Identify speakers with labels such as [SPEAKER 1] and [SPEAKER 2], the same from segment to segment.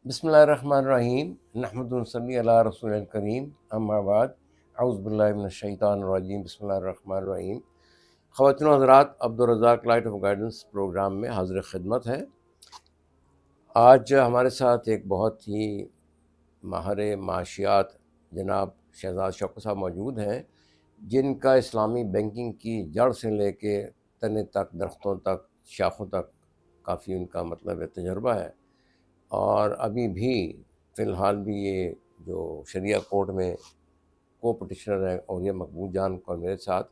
[SPEAKER 1] بسم اللہ الرحمن الرحیم نحمد ونصلی علی رسول الکریم اما بعد اعوذ باللہ من الشیطان الرجیم بسم اللہ الرحمن الرحیم۔ خواتین و حضرات، Abdur Razzaq light of guidance program میں حاضر خدمت ہے۔ آج ہمارے ساتھ ایک بہت ہی ماہر معاشیات جناب شہزاد شوکت صاحب موجود ہیں، جن کا اسلامی بینکنگ کی جڑ سے لے کے تنے تک، درختوں تک، شاخوں تک کافی ان کا تجربہ ہے، اور ابھی بھی فی الحال بھی یہ جو شریعہ کورٹ میں کو پٹیشنر ہیں، اور یہ مقبول جان کو میرے ساتھ،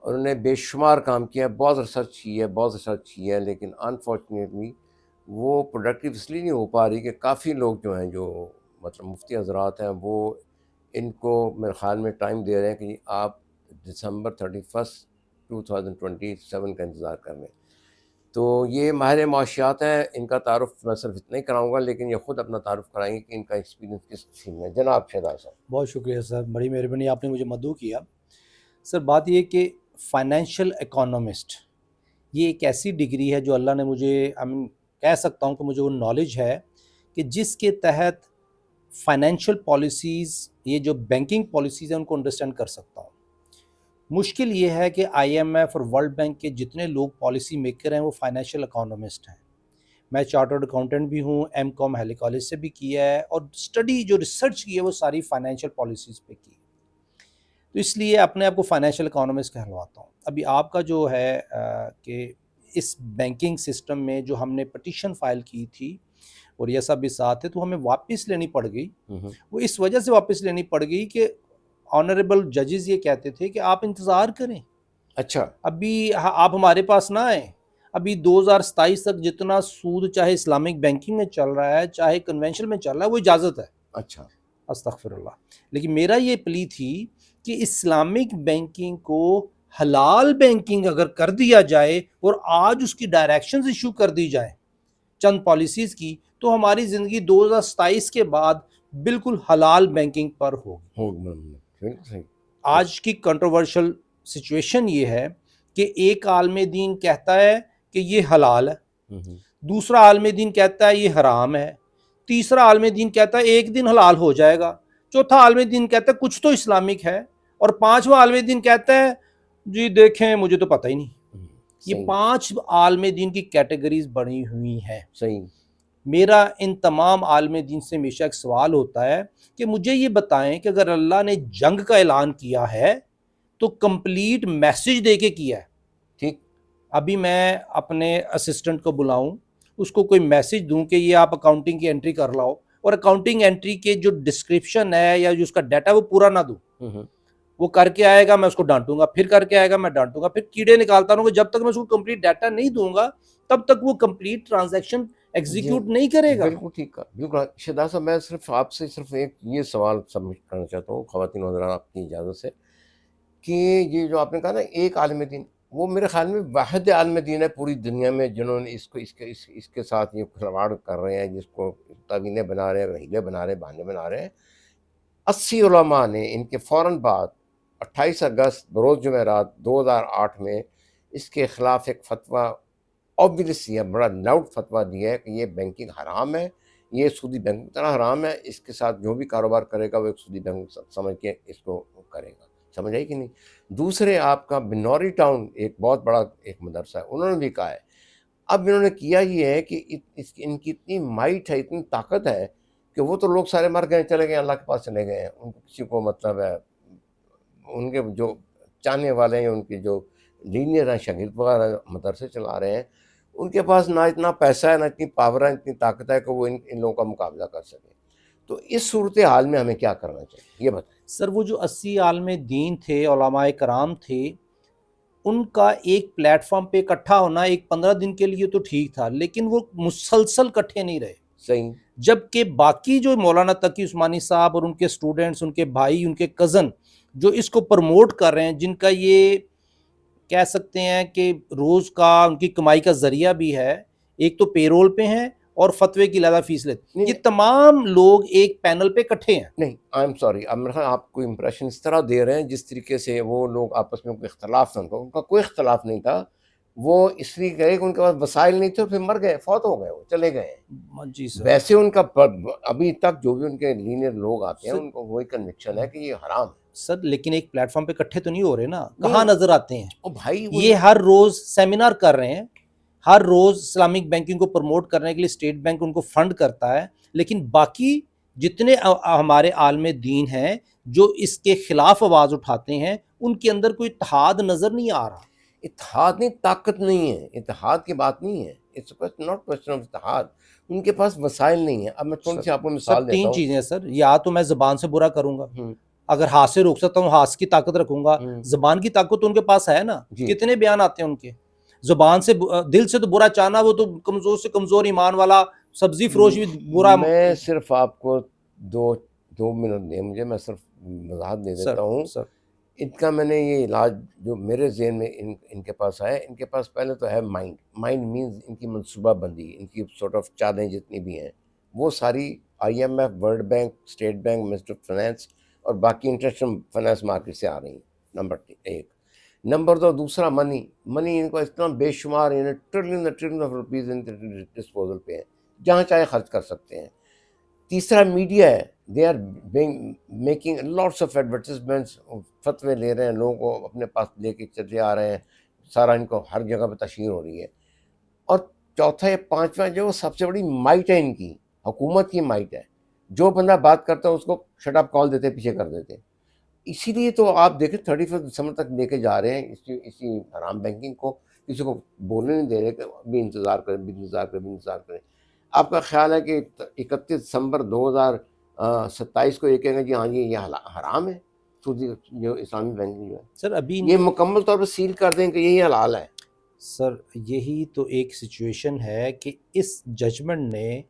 [SPEAKER 1] اور انہوں نے بے شمار کام کیا ہے، بہت ریسرچ کی ہے، لیکن انفارچونیٹلی وہ پروڈکٹیو اس لیے نہیں ہو پا رہی کہ کافی لوگ جو ہیں، جو مفتی حضرات ہیں، وہ ان کو میرے خیال میں ٹائم دے رہے ہیں کہ آپ دسمبر 31 2027 کا انتظار کر لیں۔ تو یہ ماہر معاشیات ہیں، ان کا تعارف میں صرف اتنا ہی کراؤں گا، لیکن یہ خود اپنا تعارف کرائیں گے کہ ان کا ایکسپیرینس کس قسم میں ہے۔ جناب شہزاد صاحب۔
[SPEAKER 2] بہت شکریہ سر، بڑی مہربانی، آپ نے مجھے مدعو کیا۔ سر بات یہ کہ فائنینشیل اکانومسٹ یہ ایک ایسی ڈگری ہے جو اللہ نے مجھے کہہ سکتا ہوں کہ مجھے وہ نالج ہے کہ جس کے تحت فائنینشیل پالیسیز، یہ جو بینکنگ پالیسیز ہیں، ان کو انڈرسٹینڈ کر سکتا ہوں۔ مشکل یہ ہے کہ آئی ایم ایف اور ورلڈ بینک کے جتنے لوگ پالیسی میکر ہیں وہ فائنینشیل اکانومسٹ ہیں۔ میں چارٹرڈ اکاؤنٹنٹ بھی ہوں، ایم کام ہیلی کالج سے بھی کیا ہے، اور اسٹڈی جو ریسرچ کی ہے وہ ساری فائنینشیل پالیسیز پہ کی ہے، تو اس لیے اپنے آپ کو فائنینشیل اکانومسٹ کہلواتا ہوں۔ ابھی آپ کا جو ہے کہ اس بینکنگ سسٹم میں جو ہم نے پٹیشن فائل کی تھی اور یہ سب بھی ساتھ ہے، تو ہمیں واپس لینی پڑ گئی۔ وہ اس وجہ سے واپس لینی پڑ گئی کہ آنریبل ججز یہ کہتے تھے کہ آپ انتظار کریں،
[SPEAKER 1] اچھا،
[SPEAKER 2] ابھی آپ ہمارے پاس نہ آئیں، ابھی 2027 تک جتنا سود چاہے اسلامک بینکنگ میں چل رہا ہے چاہے کنونشنل میں چل رہا ہے وہ اجازت ہے۔
[SPEAKER 1] اچھا،
[SPEAKER 2] استغفر اللہ۔ لیکن میرا یہ پلی تھی کہ اسلامک بینکنگ کو حلال بینکنگ اگر کر دیا جائے اور آج اس کی ڈائریکشنز ایشو کر دی جائے چند پالیسیز کی، تو ہماری زندگی 2027 کے بعد بالکل حلال بینکنگ پر ہوگی۔
[SPEAKER 1] بالکل صحیح۔
[SPEAKER 2] آج کی کنٹروورشل سچویشن یہ ہے کہ ایک عالم دین کہتا ہے کہ یہ حلال ہے، دوسرا عالم دین کہتا ہے یہ حرام ہے، تیسرا عالم دین کہتا ہے ایک دن حلال ہو جائے گا، چوتھا عالم دین کہتا ہے کچھ تو اسلامک ہے، اور پانچواں عالم دین کہتا ہے جی دیکھیں مجھے تو پتہ ہی نہیں۔ یہ 5 عالم دین کی کیٹیگریز بنی ہوئی ہیں۔
[SPEAKER 1] صحیح۔
[SPEAKER 2] میرا ان تمام عالم دین سے ہمیشہ ایک سوال ہوتا ہے کہ مجھے یہ بتائیں کہ اگر اللہ نے جنگ کا اعلان کیا ہے تو کمپلیٹ میسج دے کے کیا ہے۔
[SPEAKER 1] ٹھیک۔
[SPEAKER 2] ابھی میں اپنے اسسٹنٹ کو بلاؤں، اس کو کوئی میسج دوں کہ یہ آپ اکاؤنٹنگ کی انٹری کر لاؤ، اور اکاؤنٹنگ انٹری کے جو ڈسکرپشن ہے یا جو اس کا ڈیٹا وہ پورا نہ دوں، وہ کر کے آئے گا میں اس کو ڈانٹوں گا، پھر کر کے آئے گا میں ڈانٹوں گا، پھر کیڑے نکالتا رہوں گا، جب تک میں اس کو کمپلیٹ ڈیٹا نہیں دوں گا تب تک وہ کمپلیٹ ٹرانزیکشن ایگزیکیوٹ نہیں کرے گا۔
[SPEAKER 1] بالکل ٹھیک ہے، بالکل۔ شہزاد صاحب، میں صرف آپ سے ایک یہ سوال سبمٹ کرنا چاہتا ہوں، خواتین و حضرات آپ کی اجازت سے، کہ یہ جو آپ نے کہا نا ایک عالم دین، وہ میرے خیال میں واحد عالم دین ہے پوری دنیا میں جنہوں نے اس کے ساتھ یہ کھلواڑ کر رہے ہیں، جس کو تعویلیں بنا رہے ہیں، ہیلے بنا رہے ہیں، بہانے بنا رہے ہیں۔ 80 علماء نے ان کے فوراً بعد 28 اگست بروز جمعرات 2008 میں اس کے خلاف ایک فتویٰ obviously بڑا لاؤڈ فتویٰ دیا ہے کہ یہ بینکنگ حرام ہے، یہ سودی بینکنگ طرح حرام ہے، اس کے ساتھ جو بھی کاروبار کرے گا وہ ایک سودی بینکنگ سمجھ کے اس کو کرے گا۔ سمجھ آئی کہ نہیں؟ دوسرے آپ کا بنوری ٹاؤن ایک بہت بڑا ایک مدرسہ ہے، انہوں نے بھی کہا ہے۔ اب انہوں نے کیا یہ ہے کہ ان کی اتنی مائٹ ہے، اتنی طاقت ہے کہ وہ تو لوگ سارے مر گئے، چلے گئے، اللہ کے پاس چلے گئے ہیں، ان کو کسی کو ہے، ان کے جو چاہنے والے ہیں، ان کے جو لینئر ہیں، شاگرد وغیرہ مدرسے چلا رہے ہیں، ان کے پاس نہ اتنا پیسہ ہے، نہ اتنی پاور ہے، اتنی طاقت ہے کہ وہ ان لوگوں کا مقابلہ کر سکیں۔ تو اس صورتحال میں ہمیں کیا کرنا چاہیے، یہ بتائیں۔
[SPEAKER 2] سر وہ جو 80 عالم دین تھے، علماء کرام تھے، ان کا ایک پلیٹ فارم پہ اکٹھا ہونا ایک 15 دن کے لیے تو ٹھیک تھا، لیکن وہ مسلسل اکٹھے نہیں رہے۔
[SPEAKER 1] صحیح۔
[SPEAKER 2] جبکہ باقی جو مولانا تقی عثمانی صاحب اور ان کے سٹوڈنٹس، ان کے بھائی، ان کے کزن جو اس کو پروموٹ کر رہے ہیں، جن کا یہ کہہ سکتے ہیں کہ روز کا ان کی کمائی کا ذریعہ بھی ہے، ایک تو پے رول پہ ہیں اور فتوے کی علیحدہ فیس لیتے ہیں، یہ تمام لوگ ایک پینل پہ اکٹھے ہیں۔
[SPEAKER 1] نہیں، آئی ایم سوری، اب میرے خیال آپ کو امپریشن اس طرح دے رہے ہیں جس طریقے سے وہ لوگ آپس میں کوئی اختلاف تھا، ان کا کوئی اختلاف نہیں تھا۔ وہ اس لیے گئے کہ ان کے پاس وسائل نہیں تھے، پھر مر گئے، فوت ہو گئے، وہ چلے گئے.
[SPEAKER 2] جی سر.
[SPEAKER 1] ویسے ان کا ابھی تک جو بھی ان کے لینئر لوگ آتے ہیں
[SPEAKER 2] سر
[SPEAKER 1] ان کو وہی کنوکشن ہے کہ یہ حرام ہے.
[SPEAKER 2] سر لیکن ایک پلیٹ فارم پہ اکٹھے تو نہیں ہو رہے نا,
[SPEAKER 1] نہیں،
[SPEAKER 2] کہاں نظر آتے ہیں؟
[SPEAKER 1] او بھائی وہ
[SPEAKER 2] یہ ہر روز سیمینار کر رہے ہیں, ہر روز اسلامک بینکنگ کو پروموٹ کرنے کے لیے اسٹیٹ بینک ان کو فنڈ کرتا ہے, لیکن باقی جتنے ہمارے عالم دین ہیں جو اس کے خلاف آواز اٹھاتے ہیں ان کے اندر کوئی اتحاد نظر نہیں آ رہا.
[SPEAKER 1] اتحاد نہیں، طاقت نہیں ہے، اتحاد کی بات نہیں ہے. اٹس ناٹ کوسچن آف اتحاد. ان کے پاس وسائل نہیں ہیں. اب میں تھوڑی سی آپ کو
[SPEAKER 2] سر
[SPEAKER 1] مثال دیتا
[SPEAKER 2] تین
[SPEAKER 1] ہوں.
[SPEAKER 2] چیزیں ہیں سر, یا تو میں زبان سے برا کروں گا,
[SPEAKER 1] ہوں،
[SPEAKER 2] اگر ہاتھ سے روک سکتا ہوں ہاتھ کی طاقت رکھوں گا,
[SPEAKER 1] ہوں،
[SPEAKER 2] زبان کی طاقت تو ان کے پاس ہے نا.
[SPEAKER 1] جی.
[SPEAKER 2] کتنے بیان آتے ہیں ان کے, زبان سے دل سے تو برا چاہنا, وہ تو کمزور سے کمزور ایمان والا سبزی فروش بھی برا.
[SPEAKER 1] میں صرف آپ کو دو منٹ دیں مجھے، میں صرف وضاحت دے
[SPEAKER 2] سر
[SPEAKER 1] دیتا ہوں.
[SPEAKER 2] سر
[SPEAKER 1] ان کا میں نے یہ علاج جو میرے ذہن میں ان کے پاس آئے، ان کے پاس پہلے تو ہے مائنڈ مینز ان کی منصوبہ بندی، ان کی سارٹ آف چادیں جتنی بھی ہیں وہ ساری IMF، world bank, state bank, minister of finance اور باقی انٹرنیشنل فائنانس مارکیٹ سے آ رہی ہیں. نمبر 1. نمبر 2 دوسرا منی ان کو اتنا بے شمار یعنی trillion of rupees in disposal پہ ہیں، جہاں چاہے خرچ کر سکتے ہیں. تیسرا میڈیا ہے، they are making lots of advertisements, فتوے لے رہے ہیں لوگوں کو اپنے پاس لے کے چلے آ رہے ہیں، سارا ان کو ہر جگہ پہ تشہیر ہو رہی ہے. اور چوتھا یا پانچواں جو سب سے بڑی مائٹ ہے ان کی، حکومت کی مائٹ ہے. جو بندہ بات کرتا ہے اس کو شٹ اپ کال دیتے، پیچھے کر دیتے. اسی لیے تو آپ دیکھیں 31 دسمبر تک لے کے جا رہے ہیں اسی حرام بینکنگ کو، کسی کو بولنے نہیں دے رہے کہ ابھی انتظار کریں. آپ کا خیال ہے کہ 31 دسمبر 2027 کو یہ کہیں گے جی ہاں جی یہ حرام ہے، سودی جو اسلامی بینکنگ جو ہے
[SPEAKER 2] سر ابھی
[SPEAKER 1] یہ مکمل طور پر سیل کر دیں کہ یہی حلال ہے.
[SPEAKER 2] سر یہی تو ایک سچویشن ہے کہ اس ججمنٹ نے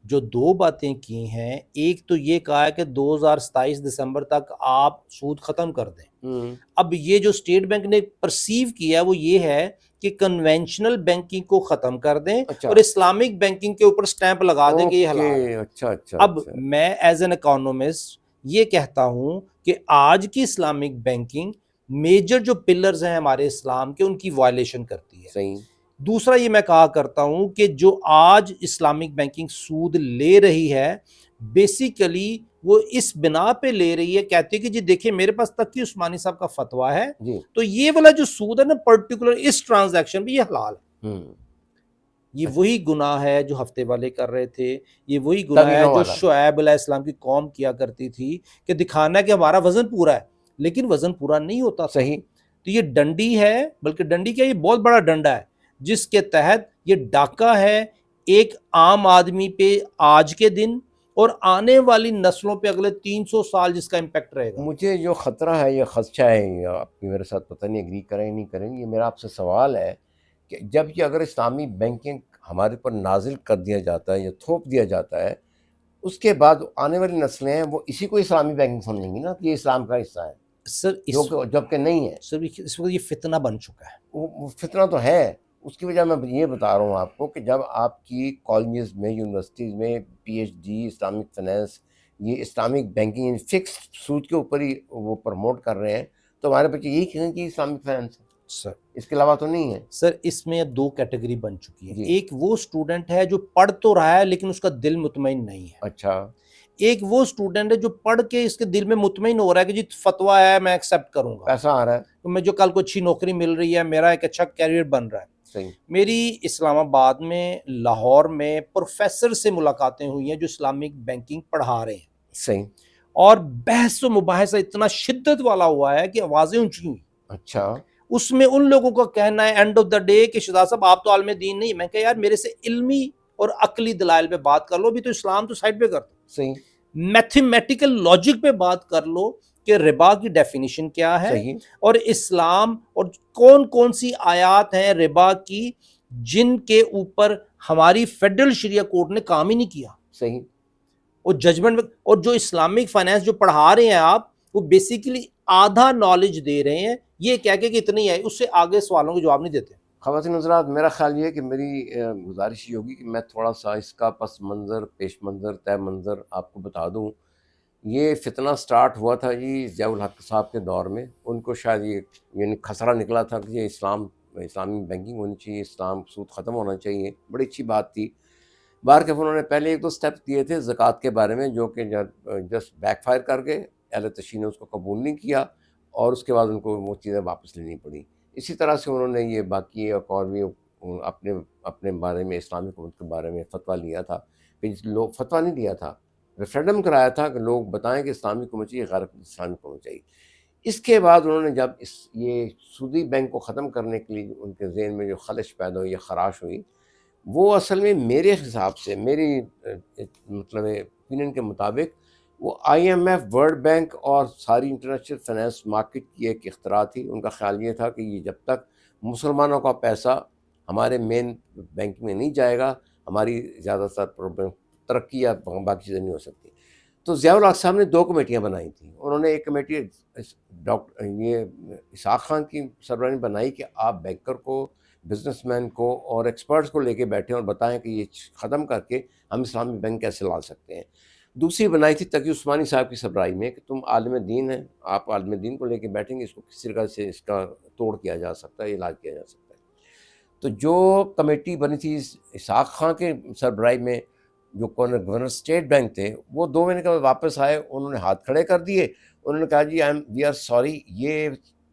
[SPEAKER 2] جو دو باتیں کی ہیں, ایک تو یہ کہا ہے کہ 2027 دسمبر تک آپ سود ختم کر دیں. اب یہ جو اسٹیٹ بینک نے پرسیو کیا وہ یہ ہے کہ کنونشنل بینکنگ کو ختم کر دیں
[SPEAKER 1] اچھا،
[SPEAKER 2] اور اسلامک بینکنگ کے اوپر سٹیمپ لگا دیں کہ یہ حلال ہے.
[SPEAKER 1] اچھا اچھا
[SPEAKER 2] اب میں ایز این اکانومسٹ یہ کہتا ہوں کہ آج کی اسلامک بینکنگ میجر جو پلرز ہیں ہمارے اسلام کے ان کی وائلیشن کرتی ہے.
[SPEAKER 1] صحیح.
[SPEAKER 2] دوسرا یہ میں کہا کرتا ہوں کہ جو آج اسلامک بینکنگ سود لے رہی ہے بیسیکلی وہ اس بنا پہ لے رہی ہے, کہتے ہیں کہ جی دیکھیں میرے پاس تقی عثمانی صاحب کا فتویٰ ہے
[SPEAKER 1] جی.
[SPEAKER 2] تو یہ والا جو سود ہے نا پرٹیکولر اس ٹرانزیکشن بھی یہ حلال ہے. یہ وہی گناہ ہے جو ہفتے والے کر رہے تھے, یہ وہی گناہ ہے جو شعیب علیہ السلام کی قوم کیا کرتی تھی کہ دکھانا ہے کہ ہمارا وزن پورا ہے, لیکن وزن پورا نہیں ہوتا تھا.
[SPEAKER 1] صحیح.
[SPEAKER 2] تو یہ ڈنڈی ہے, بلکہ ڈنڈی کیا, یہ بہت بڑا ڈنڈا ہے جس کے تحت یہ ڈاکہ ہے ایک عام آدمی پہ آج کے دن اور آنے والی نسلوں پہ اگلے 300 سال جس کا امپیکٹ رہے گا.
[SPEAKER 1] مجھے جو خطرہ ہے یا خدشہ ہے, یا آپ میرے ساتھ پتہ نہیں ایگری کریں نہیں کریں, یہ میرا آپ سے سوال ہے کہ جب یہ اگر اسلامی بینکنگ ہمارے پر نازل کر دیا جاتا ہے یا تھوپ دیا جاتا ہے, اس کے بعد آنے والی نسلیں ہیں وہ اسی کو اسلامی بینکنگ سمجھیں گی نا کہ یہ اسلام کا حصہ ہے,
[SPEAKER 2] سر
[SPEAKER 1] جبکہ نہیں ہے.
[SPEAKER 2] سر اس وقت یہ فتنہ بن چکا ہے.
[SPEAKER 1] وہ فتنہ تو ہے. اس کی وجہ میں یہ بتا رہا ہوں آپ کو کہ جب آپ کی کالجز میں, یونیورسٹیز میں PhD اسلامک فائنینس, یہ اسلامک بینکنگ فکس سود کے اوپر ہی وہ پروموٹ کر رہے ہیں, تو ہمارے بچے یہی کہیں کہ اسلامک فائنینس ہے,
[SPEAKER 2] سر
[SPEAKER 1] اس کے علاوہ تو نہیں ہے.
[SPEAKER 2] سر اس میں دو کیٹیگری بن چکی ہے.
[SPEAKER 1] جی.
[SPEAKER 2] ایک وہ اسٹوڈنٹ ہے جو پڑھ تو رہا ہے لیکن اس کا دل مطمئن نہیں ہے.
[SPEAKER 1] اچھا.
[SPEAKER 2] ایک وہ اسٹوڈنٹ ہے جو پڑھ کے اس کے دل میں مطمئن ہو رہا ہے کہ جی فتویٰ ہے میں ایکسیپٹ کروں گا,
[SPEAKER 1] پیسہ آ رہا ہے,
[SPEAKER 2] تو میں جو کل کو اچھی نوکری مل رہی ہے, میرا ایک اچھا کیریئر بن رہا ہے.
[SPEAKER 1] صحیح.
[SPEAKER 2] میری اسلام آباد میں, لاہور میں پروفیسر سے ملاقاتیں ہوئی ہیں جو اسلامک بینکنگ پڑھا رہے ہیں.
[SPEAKER 1] صحیح.
[SPEAKER 2] اور بحث و مباحثہ اتنا شدت والا ہوا ہے کہ آوازیں اونچی ہوئی.
[SPEAKER 1] اچھا.
[SPEAKER 2] اس میں ان لوگوں کا کہنا ہے اینڈ آف دا ڈے کہ شہزاد صاحب آپ تو عالم دین نہیں. میں کہا یار میرے سے علمی اور عقلی دلائل پہ بات کر لو, بھی تو اسلام تو سائڈ پہ کرتا.
[SPEAKER 1] صحیح.
[SPEAKER 2] میتھمیٹیکل لاجک پہ بات کر لو کہ ربا کی ڈیفینیشن کیا ہے,
[SPEAKER 1] صحیح.
[SPEAKER 2] اور اسلام اور کون کون سی آیات ہیں ربا کی جن کے اوپر ہماری فیڈرل شریعہ کورٹ نے کام ہی نہیں کیا.
[SPEAKER 1] صحیح.
[SPEAKER 2] اور ججمنٹ, اور جو اسلامک فائنینس جو پڑھا رہے ہیں آپ, وہ بیسیکلی آدھا نالج دے رہے ہیں یہ کہہ کے کہ اتنی ہے, اس سے آگے سوالوں کے جواب نہیں دیتے.
[SPEAKER 1] خواتین حضرات, میرا خیال یہ ہے کہ میری گزارش یہ ہوگی کہ میں تھوڑا سا اس کا پس منظر, پیش منظر, طے منظر آپ کو بتا دوں. یہ فتنہ سٹارٹ ہوا تھا جی ضیاء الحق صاحب کے دور میں. ان کو شاید یہ یعنی خسرہ نکلا تھا کہ یہ اسلام اسلامی بینکنگ ہونی چاہیے، اسلام سود ختم ہونا چاہیے، بڑی اچھی بات تھی۔ بہرکیف انہوں نے پہلے 1-2 اسٹیپ دیے تھے زکوٰۃ کے بارے میں، جو کہ جسٹ بیک فائر کر گئے، اہل تشیع نے اس کو قبول نہیں کیا، اور اس کے بعد ان کو وہ چیزیں واپس لینی پڑی۔ اسی طرح سے انہوں نے یہ باقی ایک اور بھی اپنے بارے میں، اسلامی حکومت کے بارے میں فتویٰ لیا تھا، کہ لوگ فتویٰ نہیں دیا تھا، ریفرینڈم کرایا تھا کہ لوگ بتائیں کہ اسلامی حکومت چاہیے، غیر اسلامی حکومت چاہیے۔ اس کے بعد انہوں نے جب یہ سودی بینک کو ختم کرنے کے لیے ان کے ذہن میں جو خلش پیدا ہوئی، خراش ہوئی، وہ اصل میں میرے حساب سے، میری مطلب اوپینین کے مطابق، وہ IMF، ورلڈ بینک اور ساری انٹرنیشنل فائنینس مارکیٹ کی ایک اختراع تھی۔ ان کا خیال یہ تھا کہ یہ جب تک مسلمانوں کا پیسہ ہمارے مین بینک میں نہیں جائے گا، ہماری زیادہ تر پرابلم ترقی یا باقی چیزیں نہیں ہو سکتی۔ تو ضیاء الحق صاحب نے 2 کمیٹیاں بنائی تھیں۔ انہوں نے ایک کمیٹی یہ اسحاق خان کی سربراہی میں بنائی کہ آپ بینکر کو، بزنس مین کو اور ایکسپرٹس کو لے کے بیٹھیں اور بتائیں کہ یہ ختم کر کے ہم اسلامی بینک کیسے لا سکتے ہیں۔ دوسری بنائی تھی تقی عثمانی صاحب کی سربراہی میں کہ تم عالم دین ہیں، آپ عالم دین کو لے کے بیٹھیں گے، اس کو کس طرح سے اس کا توڑ کیا جا سکتا ہے، علاج کیا جا سکتا ہے۔ تو جو کمیٹی بنی تھی اسحاق خان کے سربراہی میں، جو گورنر اسٹیٹ بینک تھے، وہ 2 مہینے کے بعد واپس آئے، انہوں نے ہاتھ کھڑے کر دیے، انہوں نے کہا جی وی آر سوری،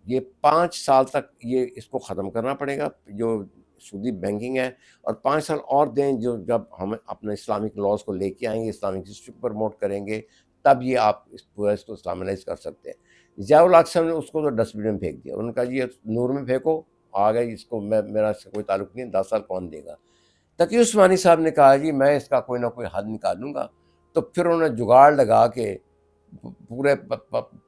[SPEAKER 1] یہ 5 سال تک یہ اس کو ختم کرنا پڑے گا جو سودی بینکنگ ہے، اور 5 سال اور دیں، جو جب ہم اپنے اسلامک لاز کو لے کے آئیں گے، اسلامک ہسٹری کو پروموٹ کریں گے، تب یہ آپ اس کو اسلامائز کر سکتے ہیں۔ ضیاء الحق صاحب نے اس کو تو ڈسٹ بن میں پھینک دیا، انہوں نے کہا جی یہ نور میں پھینکو، آ گئے، اس کو میرا اس سے کوئی تعلق نہیں، 10 سال کون دے گا۔ تقی عثمانی صاحب نے کہا جی میں اس کا کوئی نہ کوئی حل نکالوں گا۔ تو پھر انہوں نے جگاڑ لگا کے پورے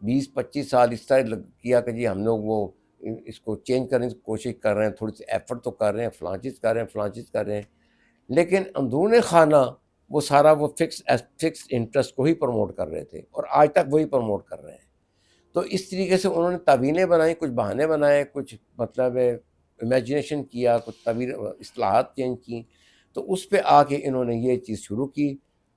[SPEAKER 1] 20-25 سال اس طرح کیا کہ جی ہم لوگ وہ اس کو چینج کرنے کی کوشش کر رہے ہیں، تھوڑی سی ایفرٹ تو کر رہے ہیں، فلاں چیز کر رہے ہیں، لیکن اندرون خانہ وہ سارا وہ فکس انٹرسٹ کو ہی پروموٹ کر رہے تھے، اور آج تک وہی پروموٹ کر رہے ہیں۔ تو اس طریقے سے انہوں نے تعویلیں بنائیں، کچھ بہانے بنائے، کچھ مطلب امیجنیشن کیا، کچھ تعبیر اصطلاحات چینج کی، تو اس پہ آ کے انہوں نے یہ چیز شروع کی،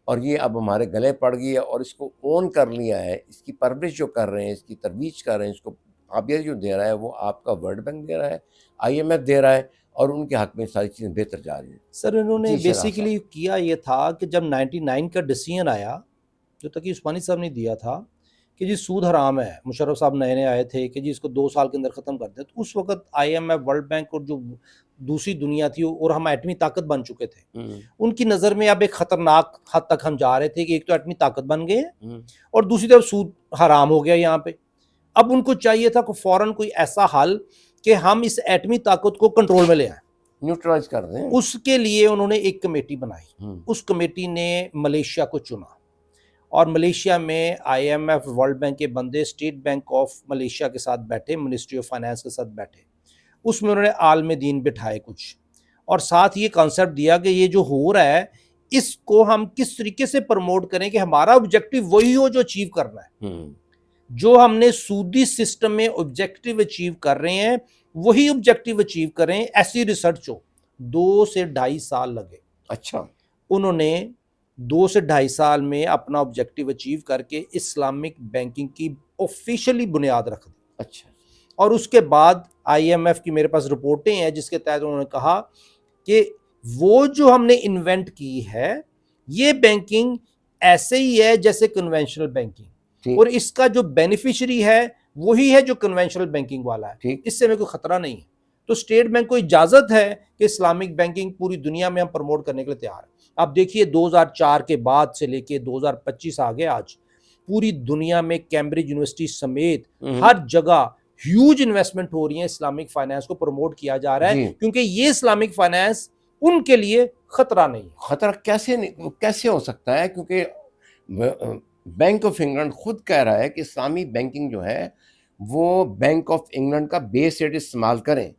[SPEAKER 1] اور یہ اب ہمارے گلے پڑ گئی ہے، اور اس کو اون کر لیا ہے، اس کی پرورش جو کر رہے ہیں، اس کی ترویج کر رہے ہیں، اس کو عابیت جو دے رہا ہے وہ آپ کا ورلڈ بینک دے رہا ہے، IMF دے رہا ہے، اور ان کے حق میں ساری چیزیں بہتر جا رہی ہیں۔
[SPEAKER 2] سر انہوں نے
[SPEAKER 1] جی شہزاد
[SPEAKER 2] بیسیکلی کیا یہ تھا کہ جب 99 کا ڈیسیژن آیا، جو تقی عثمانی صاحب نے دیا تھا کہ جی سود حرام ہے، مشرف صاحب نئے آئے تھے کہ جی اس کو 2 سال کے اندر ختم کر دیں، تو اس وقت IMF، ورلڈ بینک اور جو دوسری دنیا تھی، اور ہم ایٹمی طاقت بن چکے تھے، ان کی نظر میں اب ایک خطرناک حد تک ہم جا رہے تھے کہ ایک تو ایٹمی طاقت بن گئے ہیں، اور دوسری طرف سود حرام ہو گیا یہاں پہ۔ اب ان کو چاہیے تھا کہ فوراً کوئی ایسا حل کہ ہم اس ایٹمی طاقت کو کنٹرول میں لے آئیں،
[SPEAKER 1] نیوٹرلائز کر دیں۔
[SPEAKER 2] اس کے لیے انہوں نے ایک کمیٹی بنائی، اس کمیٹی نے ملیشیا کو چنا، اور ملیشیا میں IMF، ورلڈ بینک کے بندے اسٹیٹ بینک آف ملیشیا کے ساتھ بیٹھے، منسٹری آف فائنانس کے ساتھ بیٹھے، اس میں انہوں نے عالم دین بٹھائے کچھ، اور ساتھ یہ کانسیپٹ دیا کہ یہ جو ہو رہا ہے اس کو ہم کس طریقے سے پروموٹ کریں کہ ہمارا آبجیکٹیو وہی ہو جو اچیو کرنا ہے، جو ہم نے سودی سسٹم میں آبجیکٹیو اچیو کر رہے ہیں وہی آبجیکٹیو اچیو کریں، ایسی ریسرچ ہو۔ 2 سے 2.5 سال لگے۔
[SPEAKER 1] اچھا،
[SPEAKER 2] انہوں نے 2 سے 2.5 سال میں اپنا آبجیکٹیو اچیو کر کے اسلامک بینکنگ کی آفیشلی بنیاد رکھ دی۔
[SPEAKER 1] اچھا،
[SPEAKER 2] اور اس کے بعد IMF کی میرے پاس رپورٹیں ہیں جس کے تحت انہوں نے کہا کہ وہ جو ہم نے انوینٹ کی ہے یہ بینکنگ ایسے ہی ہے جیسے کنونشنل بینکنگ، اور اس کا جو بینیفیشری ہے وہی ہے جو کنونشنل بینکنگ والا ہے، اس سے ہمیں کوئی خطرہ نہیں ہے۔ تو اسٹیٹ بینک کو اجازت ہے کہ اسلامک بینکنگ پوری دنیا میں ہم پروموٹ کرنے کے لیے تیار ہیں۔ آپ دیکھیے 2004 کے بعد سے لے کے 2025 آگے، آج پوری دنیا میں کیمبرج یونیورسٹی سمیت ہر جگہ ہیوج انویسٹمنٹ ہو رہی ہے، اسلامک فائنانس کو پروموٹ کیا جا رہا ہے، کیونکہ یہ اسلامک فائنانس ان کے لیے خطرہ نہیں ہے۔
[SPEAKER 1] خطرہ کیسے ہو سکتا ہے؟ کیونکہ بینک آف انگلینڈ خود کہہ رہا ہے کہ اسلامی بینکنگ جو ہے وہ بینک آف انگلینڈ کا بیس ریٹ استعمال کریں،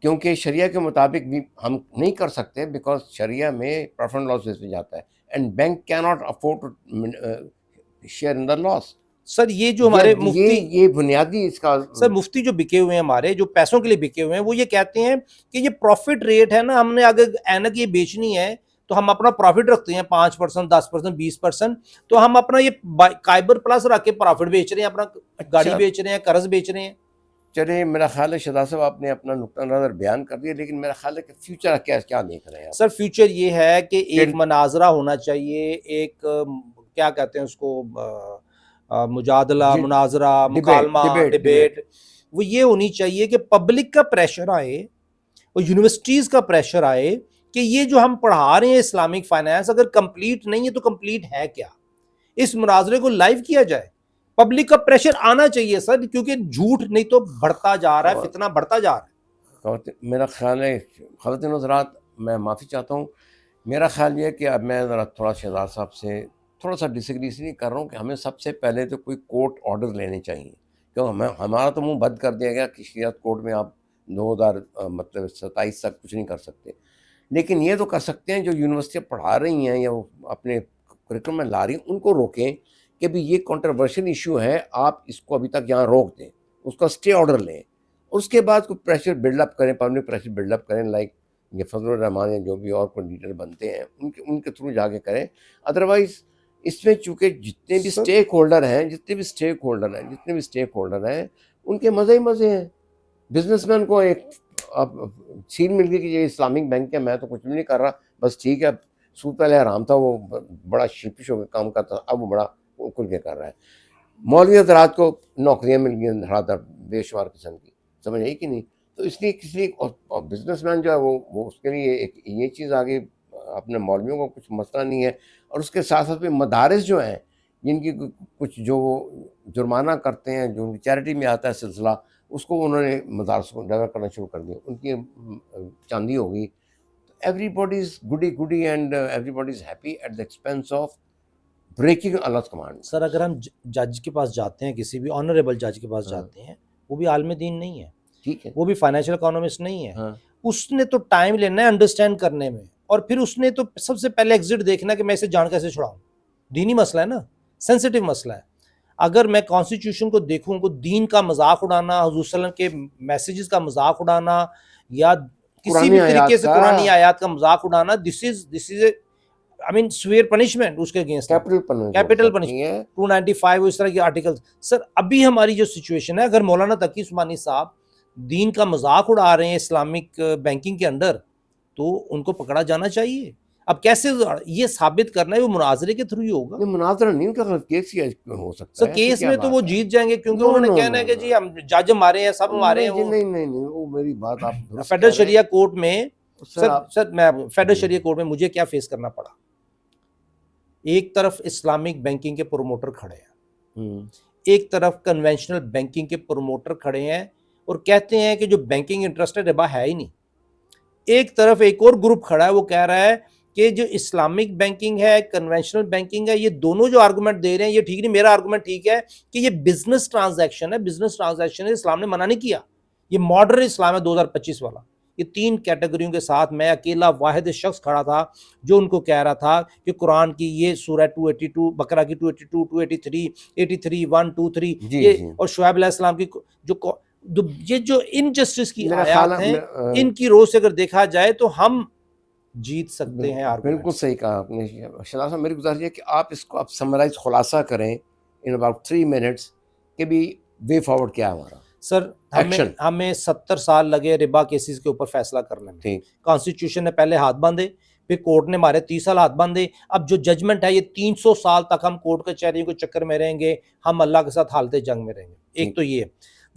[SPEAKER 1] کیونکہ شریعہ کے مطابق بھی ہم نہیں کر سکتے، بیکاز شریعہ میں پروفٹ اینڈ لاس بیس پہ جاتا ہے، and bank can not afford to share in the loss.
[SPEAKER 2] Sir یہ جو ہمارے مفتی،
[SPEAKER 1] یہ بنیادی اس کا،
[SPEAKER 2] سر مفتی جو بکے ہوئے ہیں ہمارے، جو پیسوں کے لیے بکے ہوئے ہیں، وہ یہ کہتے ہیں کہ یہ پروفٹ ریٹ ہے نا، ہم نے اگر اینک یہ بیچنی ہے تو ہم اپنا پروفٹ رکھتے ہیں 5%، 10%، 20%، تو ہم اپنا یہ قائبر پلس رکھ کے پروفٹ بیچ رہے ہیں، اپنا گاڑی بیچ رہے ہیں، قرض بیچ رہے ہیں۔
[SPEAKER 1] چلیں میرا خیال ہے شہزاد صاحب آپ نے اپنا نقطہ نظر بیان کر دیا، لیکن میرا خیال ہے کہ فیوچر کیا دیکھ رہے ہیں آپ؟
[SPEAKER 2] سر فیوچر یہ ہے کہ ایک
[SPEAKER 1] کہ-
[SPEAKER 2] مناظرہ ہونا چاہیے، ایک کیا کہتے ہیں اس کو، مجادلہ،
[SPEAKER 1] جی،
[SPEAKER 2] مناظرہ، مکالمہ،
[SPEAKER 1] ڈبیٹ
[SPEAKER 2] ڈبیٹ، وہ یہ ہونی چاہیے کہ پبلک کا پریشر آئے اور یونیورسٹیز کا پریشر آئے کہ یہ جو ہم پڑھا رہے ہیں اسلامک فائنانس اگر کمپلیٹ نہیں ہے تو کمپلیٹ ہے کیا، اس مناظرے کو لائیو کیا جائے، پبلک کا پریشر آنا چاہیے سر، کیونکہ جھوٹ نہیں تو بڑھتا جا رہا ہے، فتنہ بڑھتا جا رہا ہے۔
[SPEAKER 1] میرا خیال ہے خواتین حضرات، میں معافی چاہتا ہوں، میرا خیال یہ ہے کہ اب میں ذرا تھوڑا شہزاد صاحب سے تھوڑا سا ڈس ایگری اس لیے کر رہا ہوں کہ ہمیں سب سے پہلے تو کوئی کورٹ آرڈر لینے چاہیے، کیوں ہمارا تو منہ بند کر دیا گیا کہ شریعت کورٹ میں آپ 2027 تک کچھ نہیں کر سکتے، لیکن یہ تو کر سکتے ہیں جو یونیورسٹیاں پڑھا رہی ہیں یا وہ اپنے کریکولم میں لا رہی ہیں ان کو روکیں کہ بھی یہ کنٹروورشل ایشو ہے، آپ اس کو ابھی تک یہاں روک دیں، اس کا اسٹے آرڈر لیں، اس کے بعد کوئی پریشر بلڈ اپ کریں، پبلک پریشر بلڈ اپ کریں، لائک یہ فضل الرحمان یا جو بھی اور کوئی لیڈر بنتے ہیں ان کے تھرو جا کے کریں، ادروائز اس میں چونکہ جتنے بھی اسٹیک ہولڈر ہیں ان کے مزے ہی مزے ہیں، بزنس مین کو ایک اب چھین مل گئی کہ یہ اسلامک بینک ہے، میں تو کچھ بھی نہیں کر رہا، بس ٹھیک ہے، سود پہلے حرام تھا، وہ بڑا شپش ہو کے کام کرتا، اب وہ بڑا کھل کے کر رہا ہے، مولوی حضرات کو نوکریاں مل گئی دھڑا دھڑ بے شمار قسم کی، سمجھ آئی کہ نہیں؟ تو اس لیے کسی اور بزنس مین جو ہے وہ اس کے لیے ایک یہ چیز آگے، اپنے مولویوں کو کچھ مسئلہ نہیں ہے، اور اس کے ساتھ ساتھ مدارس جو ہیں جن کی کچھ جو جرمانہ کرتے ہیں، جو چیریٹی میں آتا ہے سلسلہ، اس کو انہوں نے مدارس کو ڈائیورٹ کرنا شروع کر دیا، ان کی چاندی ہو گئی، every body is goody and everybody is happy at the expense of breaking Allah command.
[SPEAKER 2] Sir اگر ہم جج کے پاس جاتے ہیں، کسی بھی آنریبل جج کے پاس جاتے ہیں، وہ بھی عالم دین نہیں ہے،
[SPEAKER 1] ٹھیک ہے،
[SPEAKER 2] وہ بھی فائنینشیل اکانومسٹ نہیں ہے، اس نے تو ٹائم لینا ہے انڈرسٹینڈ کرنے میں، اور پھر اس نے تو سب سے پہلے ایگزٹ دیکھنا ہے کہ میں اسے جان کیسے چھڑاؤں، دینی مسئلہ ہے نا، سینسٹیو مسئلہ ہے۔ اگر میں کانسٹیٹیوشن کو دیکھوں کو دین کا مذاق اڑانا، حضور صلی اللہ علیہ وسلم کے میسیجز کا مذاق اڑانا، یا کسی بھی طریقے سے قرآنی آیات کا مذاق اڑانا، دس از I mean سویئر پنشمنٹ اس کے اگینسٹ، کیپٹل پنشمنٹ 295 اس طرح کے آرٹیکل۔ سر ابھی ہماری جو سچویشن ہے، اگر مولانا تقی عثمانی صاحب دین کا مذاق اڑا رہے ہیں اسلامک بینکنگ کے اندر، تو ان کو پکڑا جانا چاہیے۔ اب کیسے یہ ثابت کرنا ہے، وہ مناظرے کے تھرو ہی ہوگا۔
[SPEAKER 1] مناظرہ نہیں ہوگا، کیس ہی ہو سکتا
[SPEAKER 2] سر
[SPEAKER 1] ہے،
[SPEAKER 2] کیس میں تو وہ جیت جائیں گے، کیونکہ انہوں نے کہنا ہے کہ جی ہم جج ہمارے ہیں، سب ہمارے ہیں۔
[SPEAKER 1] نہیں، وہ میری بات آپ
[SPEAKER 2] فیڈرل شریعہ کورٹ میں، سر میں فیڈرل شریعہ کورٹ میں مجھے کیا فیس کرنا پڑا، ایک طرف اسلامک بینکنگ کے پروموٹر کھڑے ہیں، ایک طرف کنونشنل بینکنگ کے پروموٹر کھڑے ہیں اور کہتے ہیں کہ جو بینکنگ انٹرسٹ ہے ربا ہے ہی نہیں، ایک طرف ایک اور گروپ کھڑا ہے، وہ کہہ رہا ہے کہ جو اسلامک بینکنگ ہے، کنونشنل بینکنگ ہے، یہ دونوں جو آرگومنٹ دے رہے ہیں یہ ٹھیک نہیں، میرا آرگومنٹ ٹھیک ہے کہ یہ بزنس ٹرانزیکشن ہے، بزنس ٹرانزیکشن ہے، اسلام نے منع نہیں کیا، یہ ماڈرن اسلام ہے 2025 والا۔ یہ تین کیٹیگریوں کے ساتھ میں اکیلا واحد شخص کھڑا تھا جو ان کو کہہ رہا تھا کہ قرآن کی یہ سورہ 282، بقرہ کی 282، 283، 83، 1، 2، 3، یہ اور شعیب علیہ السلام کی جو انجسٹس کی آیات ہیں، ان کی روز سے اگر دیکھا جائے تو ہم جیت سکتے ہیں۔
[SPEAKER 1] بالکل صحیح کہا آپ نے شہزاد صاحب، میری گزارش ہے کہ آپ اس کو سمرائز خلاصہ کریں ان اباؤٹ 3 منٹس کہ بھی وے فارورڈ کیا ہے ہمارا۔
[SPEAKER 2] سر ہمیں 70 سال لگے ربا کیسز کے اوپر فیصلہ کرنے میں، کانسٹیٹیوشن نے پہلے ہاتھ باندھے، پھر کورٹ نے ہمارے 30 سال ہاتھ باندھے، اب جو ججمنٹ ہے یہ 300 سال تک ہم کورٹ کچہریوں کے چکر میں رہیں گے، ہم اللہ کے ساتھ حالت جنگ میں رہیں گے۔ ایک تو یہ،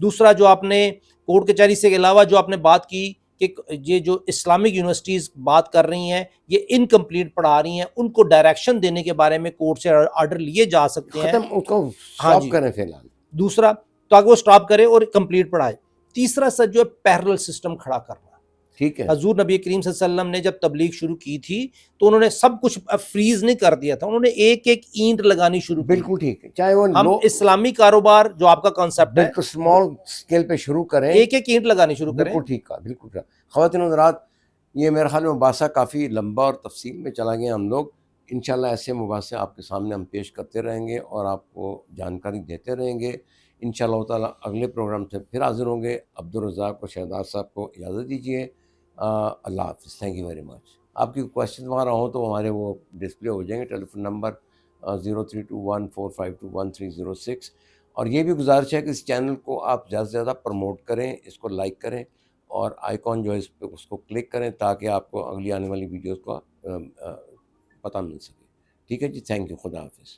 [SPEAKER 2] دوسرا جو آپ نے کورٹ کچہری سے علاوہ جو آپ نے بات کی کہ یہ جو اسلامک یونیورسٹیز بات کر رہی ہیں یہ انکمپلیٹ پڑھا رہی ہیں، ان کو ڈائریکشن دینے کے بارے میں کورٹ سے آرڈر لیے جا سکتے ہیں،
[SPEAKER 1] ختم اس کو سٹاپ کریں فی الحال۔
[SPEAKER 2] دوسرا تاکہ وہ سٹاپ کرے اور کمپلیٹ پڑھائے۔ تیسرا سر جو ہے پیرلل سسٹم کھڑا کرنا،
[SPEAKER 1] ٹھیک ہے،
[SPEAKER 2] حضور نبی کریم صلی اللہ علیہ وسلم نے جب تبلیغ شروع کی تھی تو انہوں نے سب کچھ فریز نہیں کر دیا تھا، انہوں نے ایک ایک اینٹ لگانی شروع کی۔
[SPEAKER 1] بالکل ٹھیک ہے، چاہے وہ
[SPEAKER 2] ہم اسلامی کاروبار جو آپ کا کانسیپٹ ہے
[SPEAKER 1] بالکل اسمال اسکیل پہ شروع کریں،
[SPEAKER 2] ایک ایک اینٹ لگانی شروع کریں۔
[SPEAKER 1] بالکل ٹھیک ہے، بالکل ٹھیک۔ خواتین حضرات، یہ میرے خیال میں مباحثہ کافی لمبا اور تفصیل میں چلا گیا، ہم لوگ انشاءاللہ ایسے مباحثے آپ کے سامنے ہم پیش کرتے رہیں گے اور آپ کو جانکاری دیتے رہیں گے انشاءاللہ تعالیٰ۔ اگلے پروگرام سے پھر حاضر ہوں گے۔ عبدالرزاق اور شہزاد صاحب کو اجازت دیجیے، اللہ حافظ، تھینک یو ویری مچ۔ آپ کی کویشچن وغیرہ ہوں تو ہمارے وہ ڈسپلے ہو جائیں گے، ٹیلی فون نمبر 032145213006، اور یہ بھی گزارش ہے کہ اس چینل کو آپ زیادہ سے زیادہ پروموٹ کریں، اس کو لائک کریں اور آئیکن جو ہے اس پہ اس کو کلک کریں تاکہ آپ کو اگلی آنے والی ویڈیوز کا پتہ مل سکے. ٹھیک ہے جی، تھینک یو، خدا حافظ.